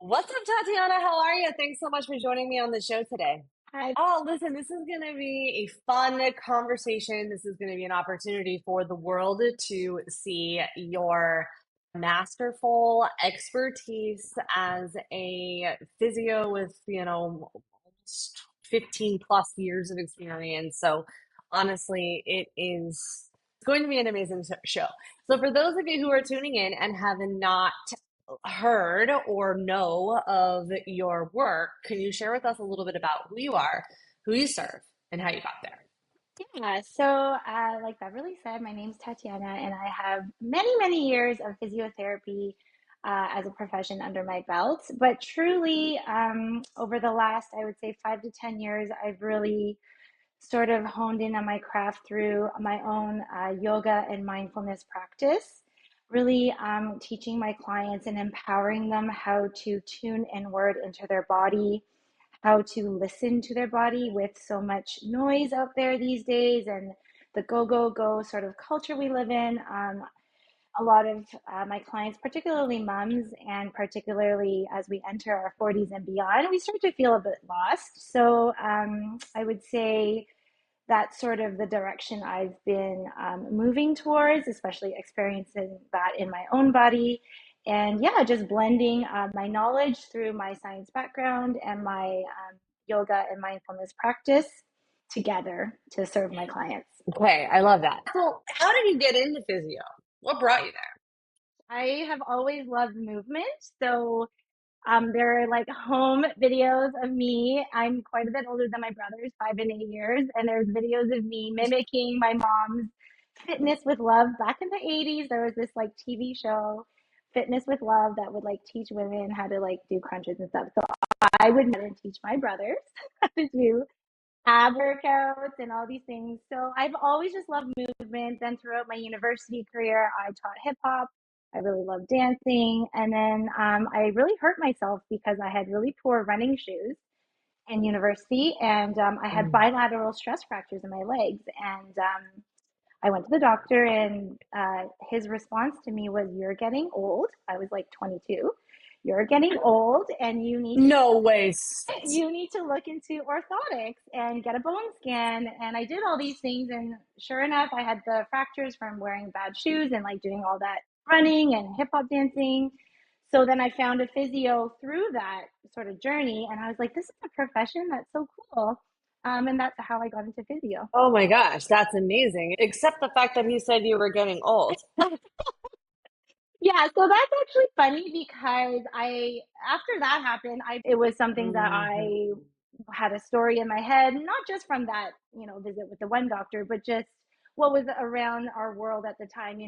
What's up, Tatiana? How are you? Thanks so much for joining me on the show today. Hi. Oh, listen, this is going to be a fun conversation. This is going to be an opportunity for the world to see your masterful expertise as a physio with, almost 15 plus years of experience. So, honestly, it's going to be an amazing show. So, for those of you who are tuning in and have not heard or know of your work, can you share with us a little bit about who you are, who you serve, and how you got there? Like Beverly said, my name's Tatiana, and I have many, many years of physiotherapy as a profession under my belt. But truly, over the last, I would say, 5 to 10 years, I've really sort of honed in on my craft through my own yoga and mindfulness practice. Really teaching my clients and empowering them how to tune inward into their body, how to listen to their body with so much noise out there these days and the go, go, go sort of culture we live in. A lot of my clients, particularly moms, and particularly as we enter our 40s and beyond, we start to feel a bit lost. So I would say that's sort of the direction I've been moving towards, especially experiencing that in my own body. And yeah, just blending my knowledge through my science background and my yoga and mindfulness practice together to serve my clients. Okay, I love that. So, how did you get into physio? What brought you there? I have always loved movement. So there are like home videos of me. I'm quite a bit older than my brothers, 5 and 8 years, and there's videos of me mimicking my mom's Fitness with Love. Back in the 80s, there was this like TV show, Fitness with Love, that would like teach women how to like do crunches and stuff. So I would teach my brothers how to do ab workouts and all these things. So I've always just loved movement. Then throughout my university career, I taught hip hop. I really loved dancing. And then I really hurt myself because I had really poor running shoes in university, and I had Mm. bilateral stress fractures in my legs. And I went to the doctor, and his response to me was, "You're getting old." I was like 22. "You're getting old, and No way. you need to look into orthotics and get a bone scan." And I did all these things, and sure enough, I had the fractures from wearing bad shoes and like doing all that running and hip hop dancing. So then I found a physio through that sort of journey, and I was like, this is a profession that's so cool. And that's how I got into physio. Oh my gosh, that's amazing. Except the fact that he said you were getting old. Yeah, so that's actually funny because I after that happened, I it was something that Mhm. I had a story in my head, not just from that, visit with the one doctor, but just what was around our world at the time.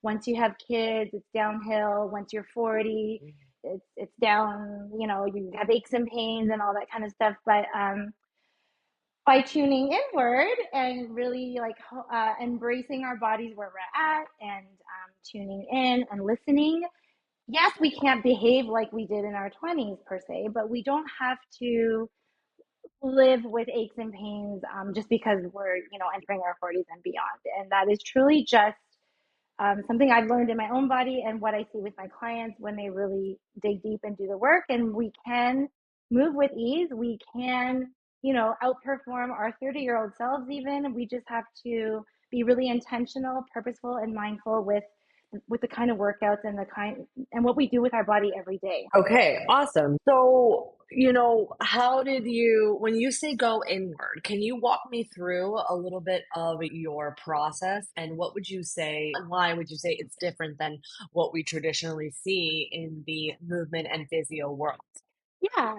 Once you have kids, it's downhill. Once you're 40, it's down, you have aches and pains and all that kind of stuff. But by tuning inward and really like embracing our bodies where we're at, and tuning in and listening. Yes, we can't behave like we did in our 20s per se, but we don't have to live with aches and pains just because we're, entering our 40s and beyond. And that is truly just something I've learned in my own body and what I see with my clients when they really dig deep and do the work. And we can move with ease. We can, outperform our 30-year-old selves even. We just have to be really intentional, purposeful, and mindful with the kind of workouts and the kind and what we do with our body every day. Okay, awesome. So, how did when you say go inward, can you walk me through a little bit of your process and what would you say, why would you say it's different than what we traditionally see in the movement and physio world? Yeah.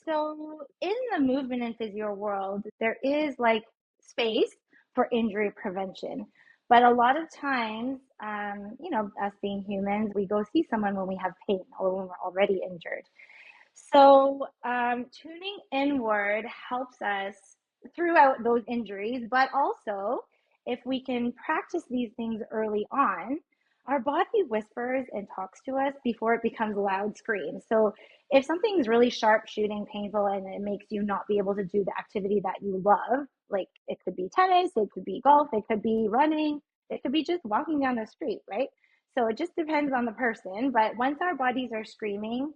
So in the movement and physio world, there is like space for injury prevention. But a lot of times, us being humans, we go see someone when we have pain or when we're already injured. So tuning inward helps us throughout those injuries, but also if we can practice these things early on, our body whispers and talks to us before it becomes loud screams. So if something's really sharp, shooting, painful, and it makes you not be able to do the activity that you love, like it could be tennis, it could be golf, it could be running, it could be just walking down the street, right? So it just depends on the person. But once our bodies are screaming,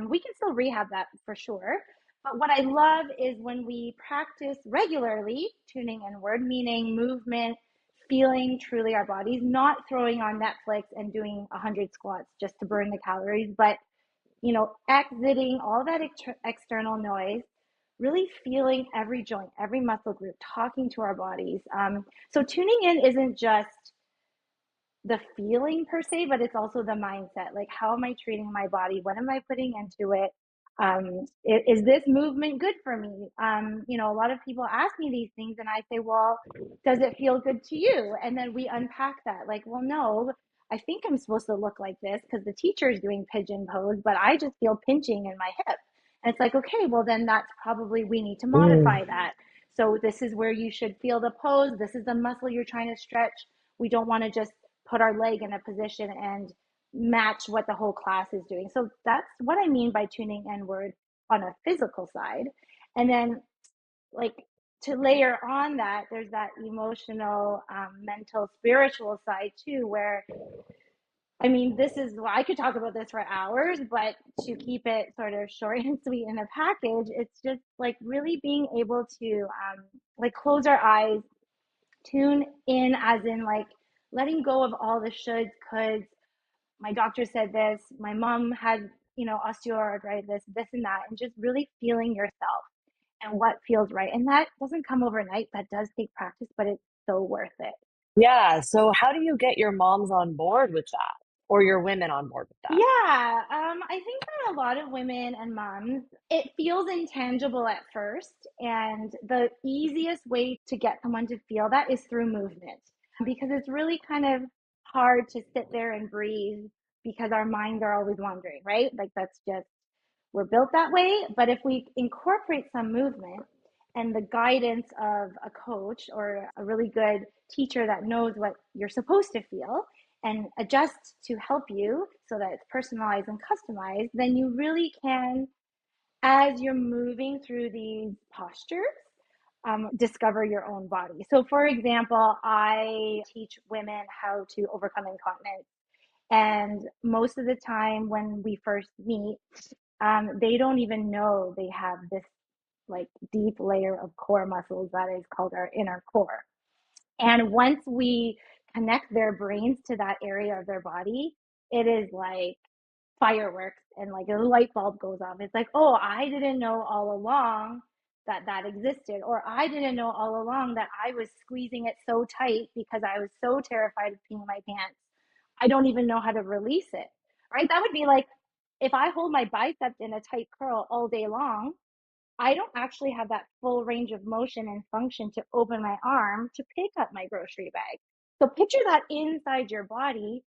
We can still rehab that for sure. But what I love is when we practice regularly tuning inward, meaning movement, feeling truly our bodies, not throwing on Netflix and doing 100 squats just to burn the calories, but exiting all that external noise, really feeling every joint, every muscle group, talking to our bodies. So tuning in isn't just the feeling per se, but it's also the mindset. Like, how am I treating my body? What am I putting into it? Is this movement good for me? A lot of people ask me these things, and I say, well, does it feel good to you? And then we unpack that. Like, well, no, I think I'm supposed to look like this because the teacher is doing pigeon pose, but I just feel pinching in my hip. And it's like, okay, well, then that's probably we need to Mm. modify that. So this is where you should feel the pose. This is the muscle you're trying to stretch. We don't want to just put our leg in a position and match what the whole class is doing. So that's what I mean by tuning inward on a physical side. And then, like, to layer on that, there's that emotional, mental, spiritual side too, where I mean, this is, well, I could talk about this for hours, but to keep it sort of short and sweet in a package, it's just like really being able to like close our eyes, tune in, as in like letting go of all the shoulds, coulds. My doctor said this, my mom had, osteoarthritis, this and that, and just really feeling yourself and what feels right. And that doesn't come overnight. That does take practice, but it's so worth it. Yeah. So how do you get your moms on board with that or your women on board with that? Yeah, I think that a lot of women and moms, it feels intangible at first. And the easiest way to get someone to feel that is through movement, because it's really kind of hard to sit there and breathe because our minds are always wandering, right? Like, that's just, we're built that way. But if we incorporate some movement and the guidance of a coach or a really good teacher that knows what you're supposed to feel and adjust to help you so that it's personalized and customized, then you really can, as you're moving through these postures, discover your own body. So, for example, I teach women how to overcome incontinence. And most of the time, when we first meet, they don't even know they have this like deep layer of core muscles that is called our inner core. And once we connect their brains to that area of their body, it is like fireworks, and like a light bulb goes off. It's like, oh, I didn't know all along that that existed, or I didn't know all along that I was squeezing it so tight because I was so terrified of peeing my pants. I don't even know how to release it, right? That would be like if I hold my biceps in a tight curl all day long, I don't actually have that full range of motion and function to open my arm to pick up my grocery bag. So picture that inside your body.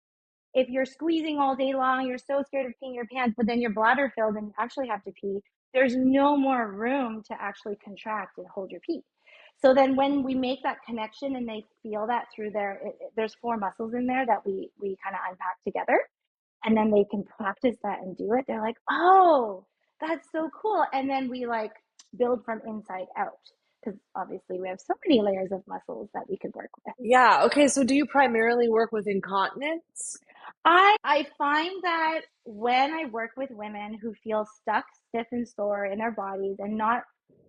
If you're squeezing all day long, you're so scared of peeing your pants, but then your bladder filled and you actually have to pee, there's no more room to actually contract and hold your pee. So then when we make that connection and they feel that through there's four muscles in there that we kind of unpack together, and then they can practice that and do it. They're like, oh, that's so cool. And then we like build from inside out, because obviously we have so many layers of muscles that we could work with. Yeah. Okay. So do you primarily work with incontinence? I find that when I work with women who feel stuck, stiff, and sore in their bodies and not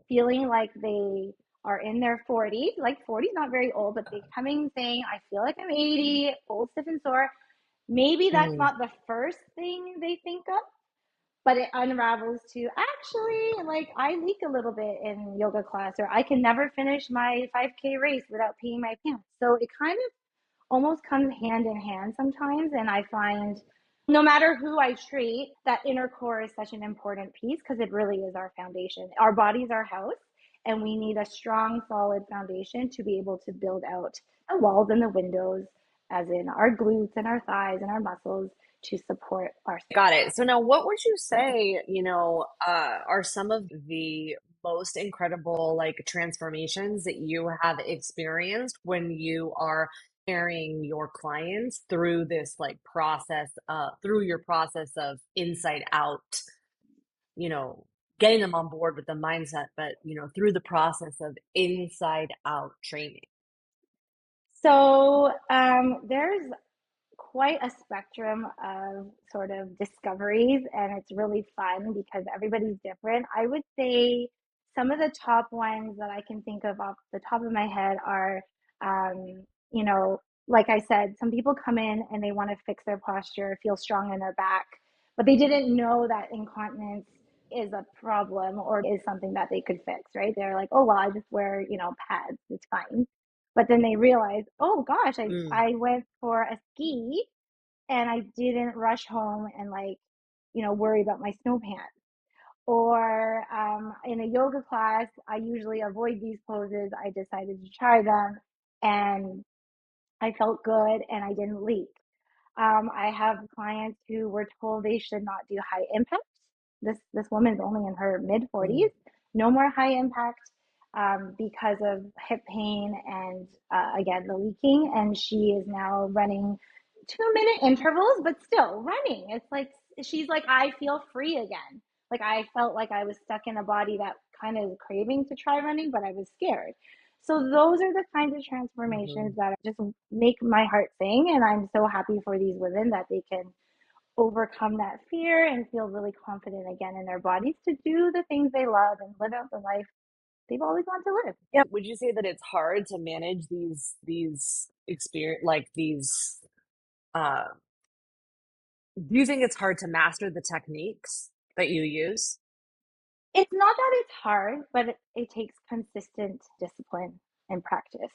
feeling like they are in their 40s, like 40 is not very old, but they coming saying, I feel like I'm 80, old, stiff, and sore. Maybe that's Mm. not the first thing they think of, but it unravels to, actually, like, I leak a little bit in yoga class, or I can never finish my 5K race without peeing my pants. So it kind of almost comes hand in hand sometimes. And I find no matter who I treat, that inner core is such an important piece because it really is our foundation. Our body's our house, and we need a strong, solid foundation to be able to build out the walls and the windows, as in our glutes and our thighs and our muscles, to support our. Got it. So now what would you say, are some of the most incredible like transformations that you have experienced when you are carrying your clients through this like process, through your process of inside out, you know, getting them on board with the mindset, but through the process of inside out training. So there's quite a spectrum of sort of discoveries, and it's really fun because everybody's different. I would say some of the top ones that I can think of off the top of my head are, um, you know, like I said, some people come in and they want to fix their posture, feel strong in their back, but they didn't know that incontinence is a problem or is something that they could fix, right? They're like, oh, well, I just wear, pads, it's fine. But then they realize, oh gosh, Mm, I went for a ski and I didn't rush home and worry about my snow pants. Or in a yoga class, I usually avoid these poses. I decided to try them and I felt good and I didn't leak. I have clients who were told they should not do high impact. This woman's only in her mid 40s. mm, No more high impact because of hip pain and again the leaking. And she is now running 2 minute intervals, but still running. It's like she's like, I feel free again. Like I felt like I was stuck in a body that kind of craving to try running, but I was scared. So those are the kinds of transformations mhm. that just make my heart sing. And I'm so happy for these women that they can overcome that fear and feel really confident again in their bodies to do the things they love and live out the life they've always wanted to live. Yeah. Would you say that it's hard to manage these experience like these uh do you think it's hard to master the techniques that you use? It's not that it's hard, but it takes consistent discipline and practice.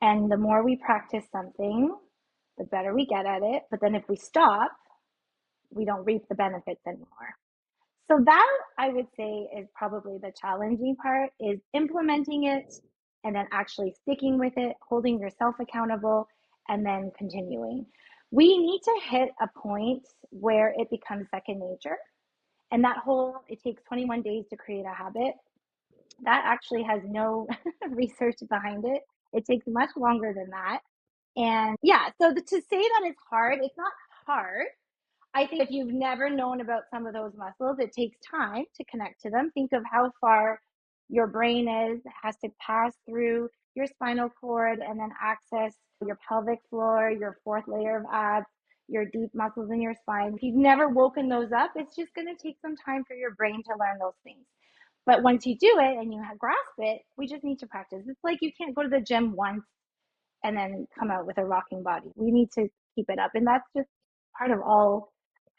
And the more we practice something, the better we get at it. But then if we stop, we don't reap the benefits anymore. So that I would say is probably the challenging part is implementing it and then actually sticking with it, holding yourself accountable, and then continuing. We need to hit a point where it becomes second nature. And it takes 21 days to create a habit. That actually has no research behind it. It takes much longer than that. And yeah, so to say that it's hard, it's not hard. I think if you've never known about some of those muscles, it takes time to connect to them. Think of how far your brain has to pass through your spinal cord and then access your pelvic floor, your fourth layer of abs, your deep muscles in your spine. If you've never woken those up, it's just going to take some time for your brain to learn those things. But once you do it and you grasp it, we just need to practice. It's like you can't go to the gym once and then come out with a rocking body. We need to keep it up. And that's just part of all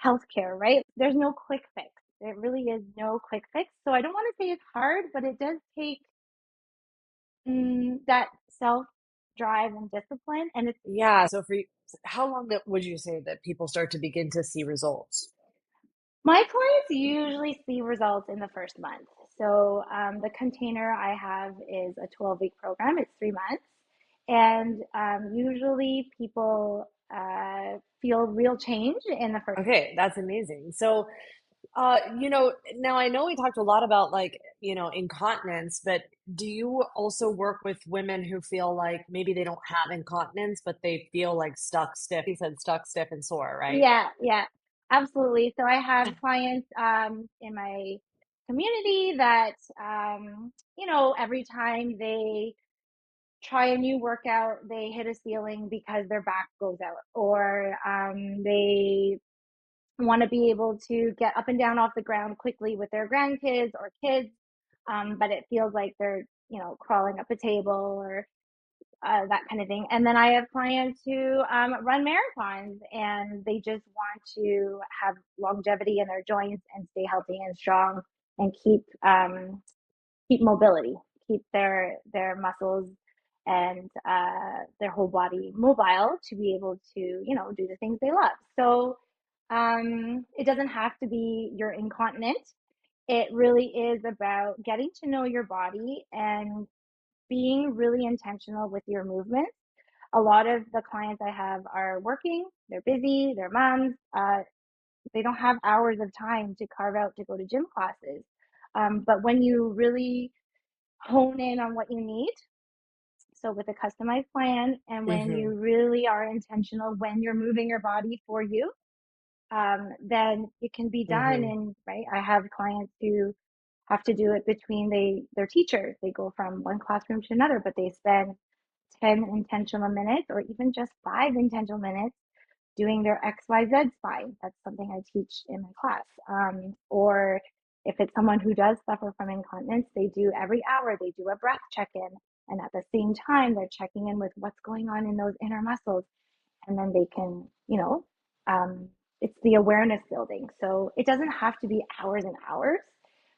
healthcare, right? There's no quick fix. There really is no quick fix. So I don't want to say it's hard, but it does take that self drive and discipline. And it's Yeah, so for you, how long would you say that people start to begin to see results? my clients usually see results in the first month. So the container I have is a 12-week program. It's 3 months. And usually people feel real change in the first. Okay, that's amazing. So, now I know we talked a lot about like, incontinence, but do you also work with women who feel like maybe they don't have incontinence, but they feel like stuck stiff? You said stuck, stiff, and sore, right? Yeah, yeah, absolutely. So I have clients in my community that, every time they try a new workout, they hit a ceiling because their back goes out, or they want to be able to get up and down off the ground quickly with their grandkids or kids, but it feels like they're, crawling up a table or that kind of thing. And then I have clients who run marathons and they just want to have longevity in their joints and stay healthy and strong and keep mobility, keep their muscles and their whole body mobile to be able to do the things they love. So it doesn't have to be you're incontinent. It really is about getting to know your body and being really intentional with your movements. A lot of the clients I have are working, they're busy, they're moms, they don't have hours of time to carve out to go to gym classes. But when you really hone in on what you need, so with a customized plan, and when you Hmm. really are intentional when you're moving your body for you, then it can be done. Hmm. And right, I have clients who have to do it between their teachers. They go from one classroom to another, but they spend 10 intentional minutes or even just 5 intentional minutes doing their XYZ spine. That's something I teach in my class. Or if it's someone who does suffer from incontinence, they do every hour, they do a breath check in. And at the same time, they're checking in with what's going on in those inner muscles. And then they can, it's the awareness building. So it doesn't have to be hours and hours,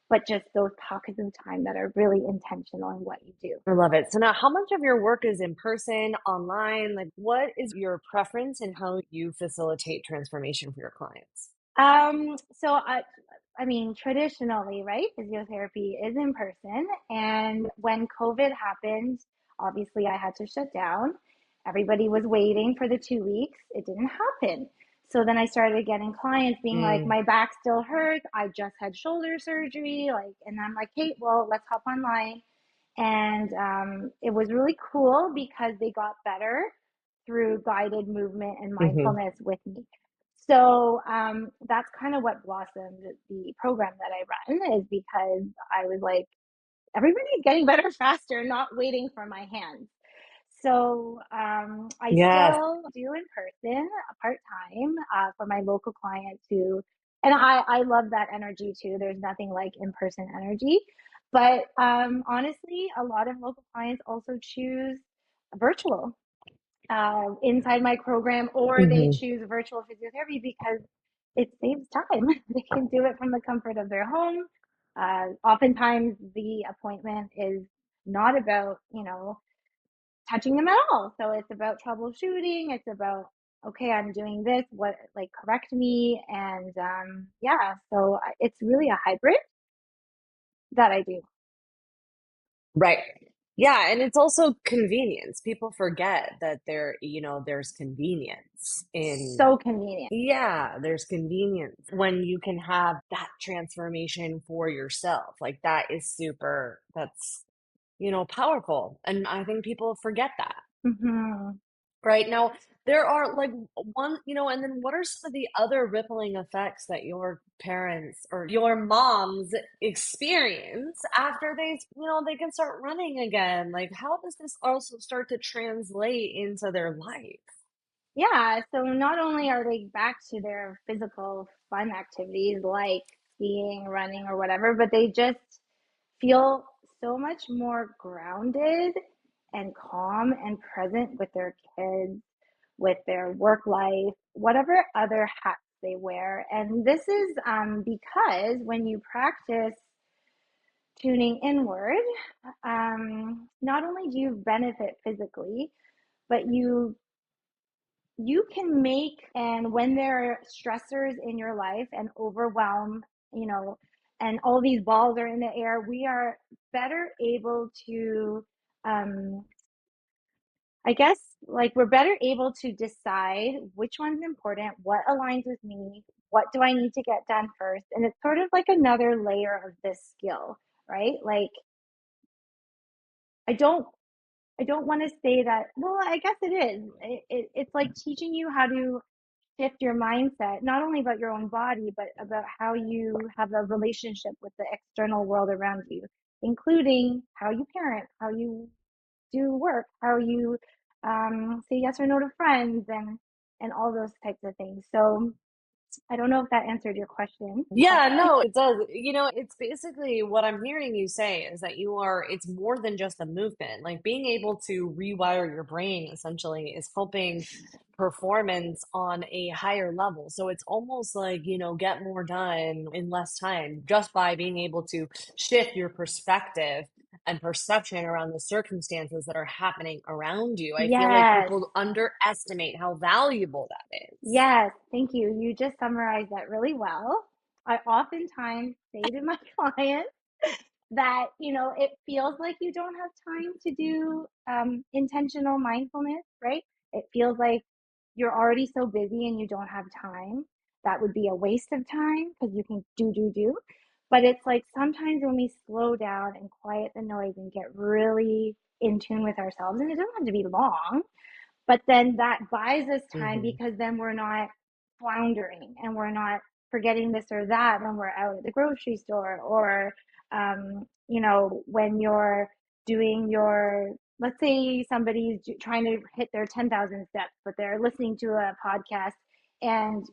but just those pockets of time that are really intentional in what you do. I love it. So now, how much of your work is in person, online? Like, what is your preference in how you facilitate transformation for your clients? So I mean, traditionally, right, physiotherapy is in person. And when COVID happened, obviously I had to shut down. Everybody was waiting for the 2 weeks. It didn't happen. So then I started getting clients being like, Mm, my back still hurts. I just had shoulder surgery. Like, and I'm like, hey, well, let's hop online. And it was really cool because they got better through guided movement and hmm. mindfulness with me. So that's kind of what blossomed the program that I run, is because I was like, everybody's getting better faster, not waiting for my hands. So I Yes. still do in person part time for my local clients who, and I love that energy too. There's nothing like in person energy. But honestly, a lot of local clients also choose virtual inside my program, or they Hmm. choose virtual physiotherapy because it saves time. They can do it from the comfort of their home. Oftentimes, the appointment is not about, touching them at all. So it's about troubleshooting. It's about, okay, I'm doing this, what, like, correct me. And yeah, so it's really a hybrid that I do. Right. Yeah, and it's also convenience. People forget that there's convenience in, So convenient. yeah, there's convenience when you can have that transformation for yourself. Like that is that's, powerful. And I think people forget that. Hmm. Right now, there are like and then what are some of the other rippling effects that your parents or your moms experience after they can start running again? Like, how does this also start to translate into their life? Yeah, so not only are they back to their physical fun activities like skiing, running, or whatever, but they just feel so much more grounded and calm and present with their kids, with their work life, whatever other hats they wear. And this is because when you practice tuning inward, not only do you benefit physically, but you can make, and when there are stressors in your life and overwhelm, you know and all these balls are in the air, we are better able to, um I guess, like, we're better able to decide which one's important, what aligns with me, what do I need to get done first. And it's sort of like another layer of this skill, right? Like, I don't want to say that, well, I guess it is. It's like teaching you how to shift your mindset, not only about your own body, but about how you have a relationship with the external world around you, including how you parent, how you do work, how you say yes or no to friends, and all those types of things. So I don't know if that answered your question, but Yeah, no, it does. It's basically what I'm hearing you say is that it's more than just a movement. Like being able to rewire your brain essentially is helping performance on a higher level. So it's almost like, get more done in less time just by being able to shift your perspective and perception around the circumstances that are happening around you. I feel like yes, people underestimate how valuable that is. yes, thank you. You just summarized that really well. I oftentimes say to my clients that, it feels like you don't have time to do intentional mindfulness, right? It feels like you're already so busy and you don't have time. That would be a waste of time because you can do. But it's like sometimes when we slow down and quiet the noise and get really in tune with ourselves, and it doesn't have to be long, but then that buys us time Hmm. because then we're not floundering and we're not forgetting this or that when we're out at the grocery store, or when you're doing your, let's say somebody's trying to hit their 10,000 steps, but they're listening to a podcast and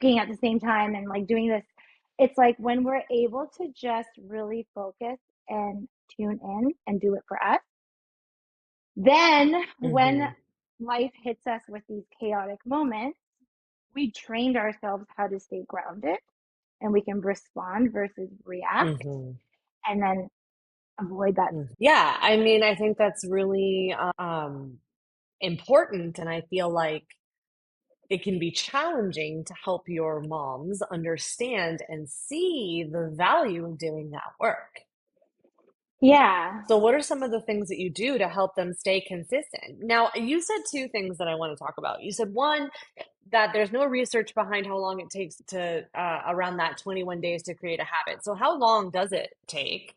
being at the same time and like doing this. It's like when we're able to just really focus and tune in and do it for us, then when Hmm. life hits us with these chaotic moments, we trained ourselves how to stay grounded and we can respond versus react Hmm. and then avoid that. Yeah, I mean, I think that's really important, and I feel like it can be challenging to help your moms understand and see the value of doing that work. Yeah. So, what are some of the things that you do to help them stay consistent? Now, you said two things that I want to talk about. You said one, that there's no research behind how long it takes to around that 21 days to create a habit. So, how long does it take?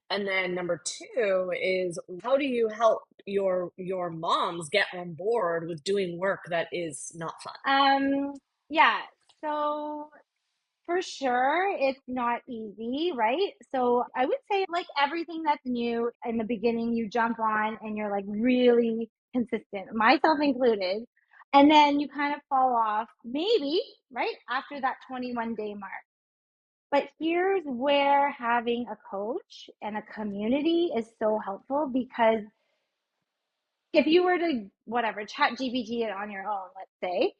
And then number two is how do you help your moms get on board with doing work that is not fun? Um, yeah. So for sure, it's not easy, right? So I would say, like everything that's new in the beginning, you jump on and you're like really consistent, myself included. And then you kind of fall off, maybe, right? After that 21-day mark. But here's where having a coach and a community is so helpful because if you were to, whatever, chat GPT it on your own, let's say,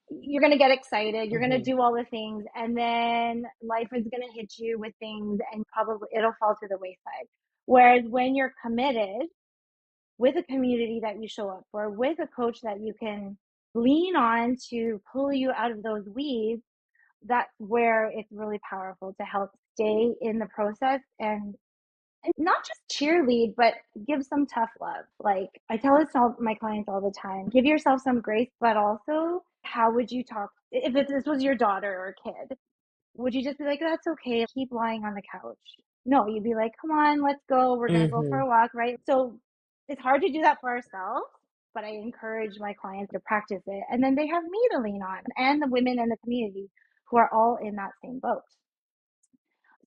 you're going to get excited, you're going to Hmm. do all the things, and then life is going to hit you with things and probably it'll fall to the wayside. Whereas when you're committed with a community that you show up for, with a coach that you can lean on to pull you out of those weeds, that's where it's really powerful to help stay in the process and not just cheerlead, but give some tough love. Like I tell this to all my clients all the time, give yourself some grace, but also how would you talk if this was your daughter or kid? Would you just be like, that's okay, keep lying on the couch? No, you'd be like, come on, let's go. We're going to go for Hmm. a walk, right? So it's hard to do that for ourselves, but I encourage my clients to practice it. And then they have me to lean on and the women in the community who are all in that same boat.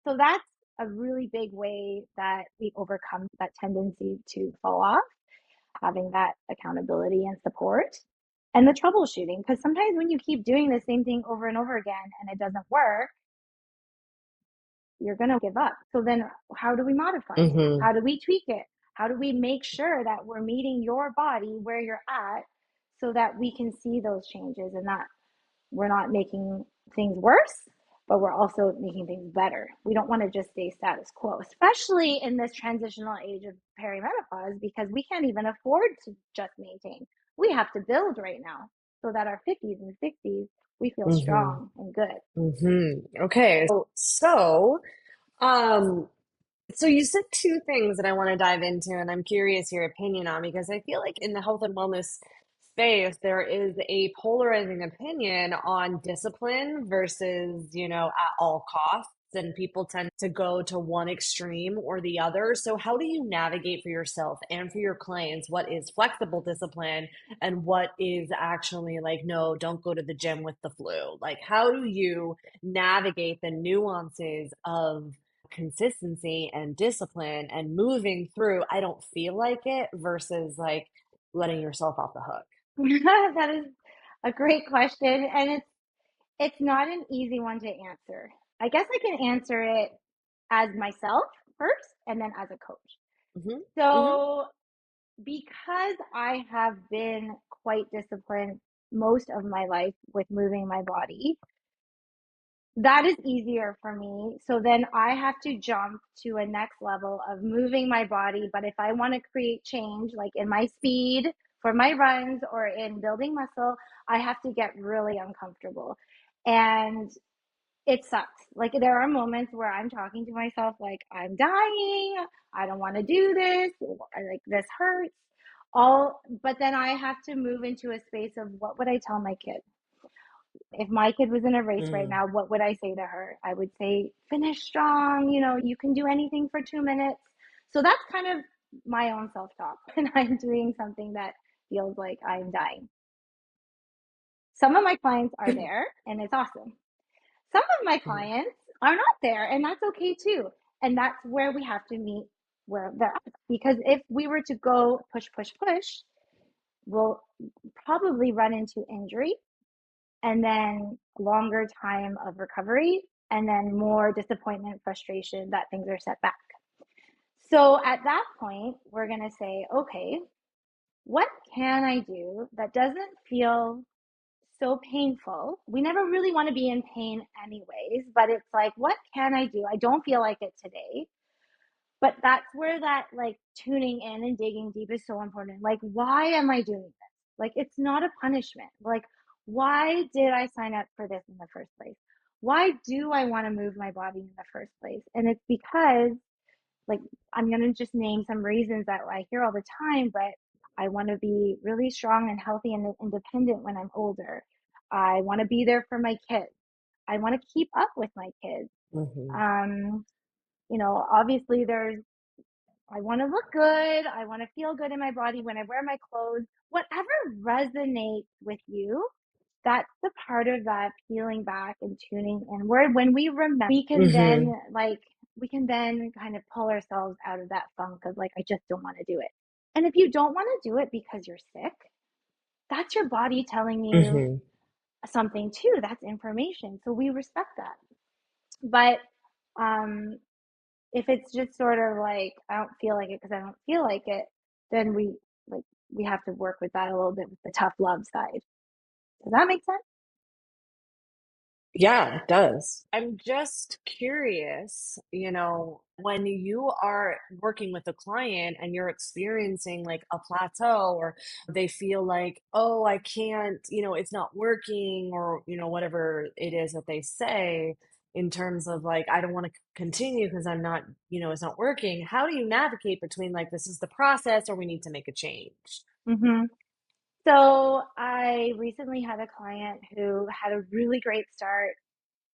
So that's a really big way that we overcome that tendency to fall off, having that accountability and support and the troubleshooting. Because sometimes when you keep doing the same thing over and over again and it doesn't work, you're going to give up. So then how do we modify it? Hmm. How do we tweak it? How do we make sure that we're meeting your body where you're at so that we can see those changes and that we're not making things worse, but we're also making things better. We don't want to just stay status quo, especially in this transitional age of perimenopause, because we can't even afford to just maintain. We have to build right now so that our 50s and 60s, we feel Hmm. strong and good. Hmm. Okay. Um, So you said two things that I want to dive into, and I'm curious your opinion on because I feel like in the health and wellness space, there is a polarizing opinion on discipline versus, at all costs. And people tend to go to one extreme or the other. So, how do you navigate for yourself and for your clients what is flexible discipline and what is actually like, no, don't go to the gym with the flu? Like, how do you navigate the nuances of consistency and discipline and moving through I don't feel like it versus like letting yourself off the hook? That is a great question, and it's not an easy one to answer. I guess I can answer it as myself first and then as a coach. Hmm. Hmm. So because I have been quite disciplined most of my life with moving my body, that is easier for me. So then I have to jump to a next level of moving my body. But if I want to create change, like in my speed for my runs or in building muscle, I have to get really uncomfortable. And it sucks. Like there are moments where I'm talking to myself like I'm dying. I don't want to do this. Like this hurts. All but then I have to move into a space of what would I tell my kid? If my kid was in a race right Mm. now, what would I say to her? I would say finish strong, you can do anything for 2 minutes. So that's kind of my own self-talk when I'm doing something that feels like I'm dying. Some of my clients are there and it's awesome. Some of my Mhm. clients are not there, and that's okay too. And that's where we have to meet where they're at. Because if we were to go push, push, push, we'll probably run into injury and then longer time of recovery, and then more disappointment, frustration that things are set back. So at that point, we're going to say, okay, what can I do that doesn't feel so painful? We never really want to be in pain anyways, but it's like, what can I do? I don't feel like it today. But that's where that like tuning in and digging deep is so important. Like, why am I doing this? Like, it's not a punishment. Like, why did I sign up for this in the first place? Why do I want to move my body in the first place? And it's because, like, I'm going to just name some reasons that I hear all the time, but I want to be really strong and healthy and independent when I'm older. I want to be there for my kids. I want to keep up with my kids. Hmm. Um, obviously there's I want to look good. I want to feel good in my body when I wear my clothes. Whatever resonates with you, that's the part of that peeling back and tuning in. Where when we remember, Hmm. we can then kind of pull ourselves out of that funk of like, I just don't want to do it. And if you don't want to do it because you're sick, that's your body telling you Hmm. something too. That's information. So we respect that. But um, if it's just sort of like I don't feel like it because I don't feel like it, then like we have to work with that a little bit with the tough love side. Does that make sense? Yeah, it does. I'm just curious, when you are working with a client and you're experiencing like a plateau or they feel like, oh, I can't, it's not working or, whatever it is that they say in terms of like, I don't want to continue because I'm not, it's not working. How do you navigate between like, this is the process or we need to make a change? Mm-hmm. So I recently had a client who had a really great start.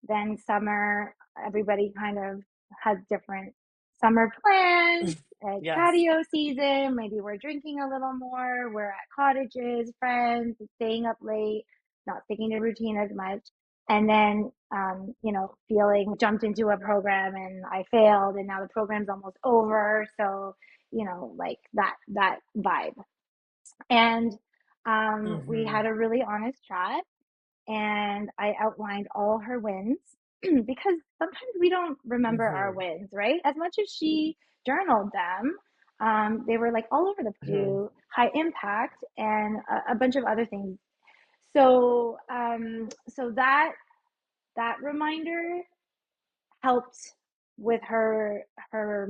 Then summer, everybody kind of has different summer plans. It's Yes. patio season. Maybe we're drinking a little more. We're at cottages, friends, staying up late, not sticking to routine as much. And then, feeling jumped into a program and I failed, and now the program's almost over. So, like that vibe. And we had Hmm. a really honest chat and I outlined all her wins because sometimes we don't remember our Hmm. wins, right? As much as she journaled them, they were like all over the Hmm. do high impact and a bunch of other things. So, so that reminder helped with her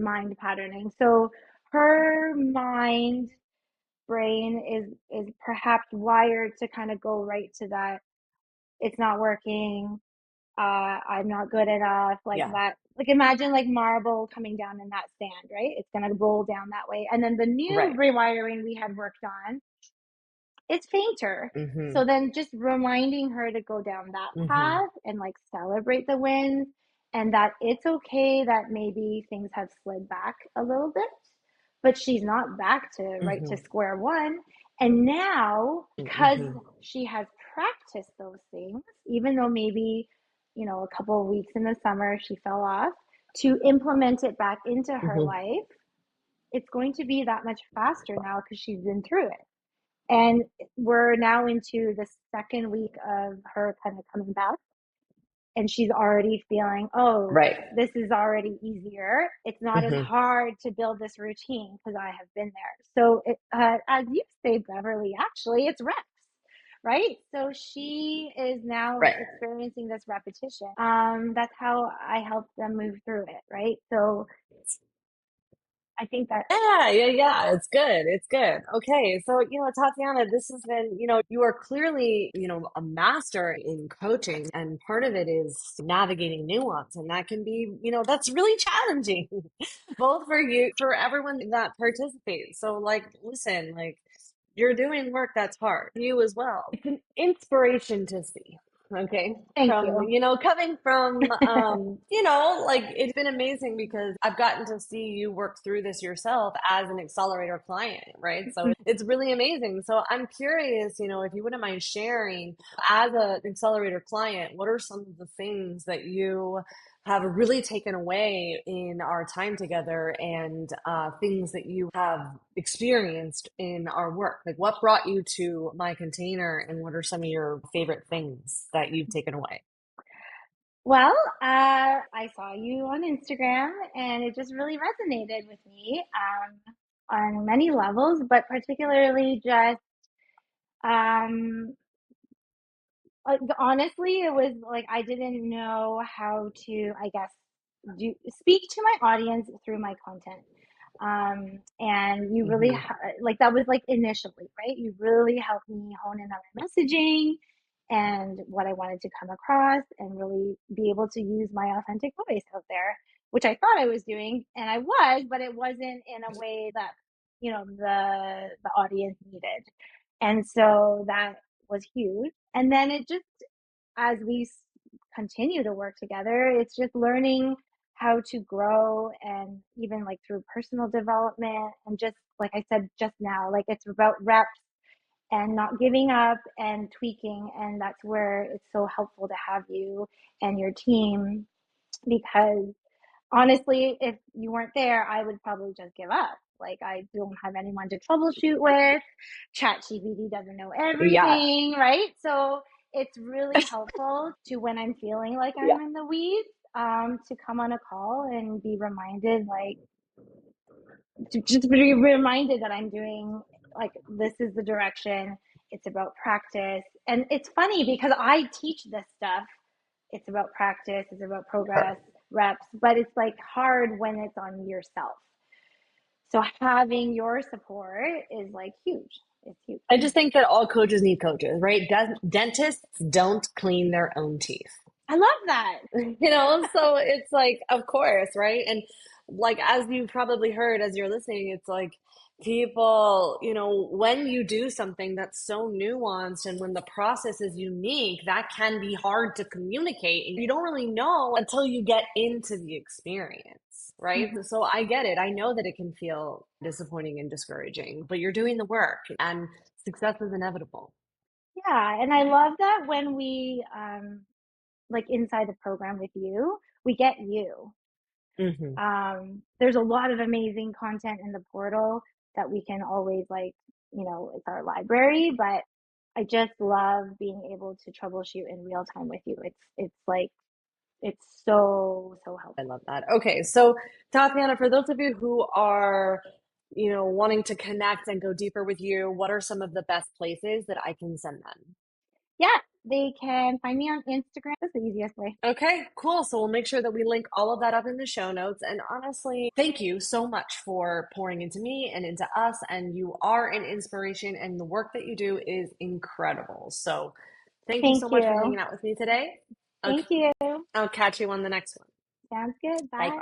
mind patterning. So her mind brain is perhaps wired to kind of go right to that it's not working, I'm not good enough, like Yeah. that. Like imagine like marble coming down in that sand, right? It's gonna roll down that way. And then the new Right. rewiring we had worked on, it's fainter. Hmm. So then just reminding her to go down that Hmm. path and like celebrate the wins and that it's okay that maybe things have slid back a little bit, but she's not back to right to Hmm. square one. And now, because Hmm. she has practiced those things, even though maybe, a couple of weeks in the summer she fell off, to implement it back into her Hmm. life, it's going to be that much faster now because she's been through it. And we're now into the second week of her kind of coming back. And she's already feeling, oh, Right. this is already easier. It's not as Hmm. hard to build this routine because I have been there. So, as you say, Beverly, actually, it's reps, right? So she is now Right. experiencing this repetition. That's how I help them move through it, right? So I think that, Yeah, yeah, yeah. It's good. It's good. Okay. So, Tatiana, this has been, you are clearly, a master in coaching, and part of it is navigating nuance. And that can be, that's really challenging, both for you, for everyone that participates. So, like, listen, like, you're doing work that's hard. You as well. It's an inspiration to see. Okay. thank From, you. coming from, like it's been amazing because I've gotten to see you work through this yourself as an accelerator client, right? So it's really amazing. So I'm curious, if you wouldn't mind sharing as an accelerator client, what are some of the things that you have really taken away in our time together and things that you have experienced in our work? Like, what brought you to My Container, and what are some of your favorite things that you've taken away? Well, I saw you on Instagram and it just really resonated with me on many levels, but particularly just um, honestly, it was like I didn't know how to, I guess, speak to my audience through my content. And you really Hmm. like that was like initially, right? You really helped me hone in on my messaging and what I wanted to come across and really be able to use my authentic voice out there, which I thought I was doing, and I was, but it wasn't in a way that the audience needed. And so that was huge. And then it just, as we continue to work together, it's just learning how to grow, and even like through personal development, and just like I said just now, like it's about reps and not giving up and tweaking. And that's where it's so helpful to have you and your team, because honestly, if you weren't there, I would probably just give up. Like, I don't have anyone to troubleshoot with. ChatGPT doesn't know Yeah. everything, right? So it's really helpful to, when I'm feeling like Yeah. I'm in the weeds, to come on a call and be reminded, like, to just be reminded that I'm doing, like, this is the direction. It's about practice. And it's funny because I teach this stuff. It's about practice, it's about progress, reps, but it's like hard when it's on yourself. So having your support is like huge. It's huge. I just think that all coaches need coaches, right? Dentists don't clean their own teeth. I love that. So it's like, of course, right? And like, as you probably heard as you're listening, it's like people, when you do something that's so nuanced and when the process is unique, that can be hard to communicate. And you don't really know until you get into the experience, right? Mhm. So I get it. I know that it can feel disappointing and discouraging, but you're doing the work and success is inevitable. Yeah, and I love that when we like inside the program with you, we get you. Hmm. There's a lot of amazing content in the portal that we can always, like, it's our library, but I just love being able to troubleshoot in real time with you. It's like it's so so I helpful. love that. Okay, so Tatiana, for those of you who are, wanting to connect and go deeper with you, what are some of the best places that I can send them? Yeah, they can find me on Instagram. That's the easiest way. Okay, cool. So we'll make sure that we link all of that up in the show notes. And honestly, thank you so much for pouring into me and into us. And you are an inspiration, and the work that you do is incredible. So thank you Thank so much for hanging you. out with me today. Okay, Thank you. I'll catch you on the next one. Sounds good. Bye. Bye.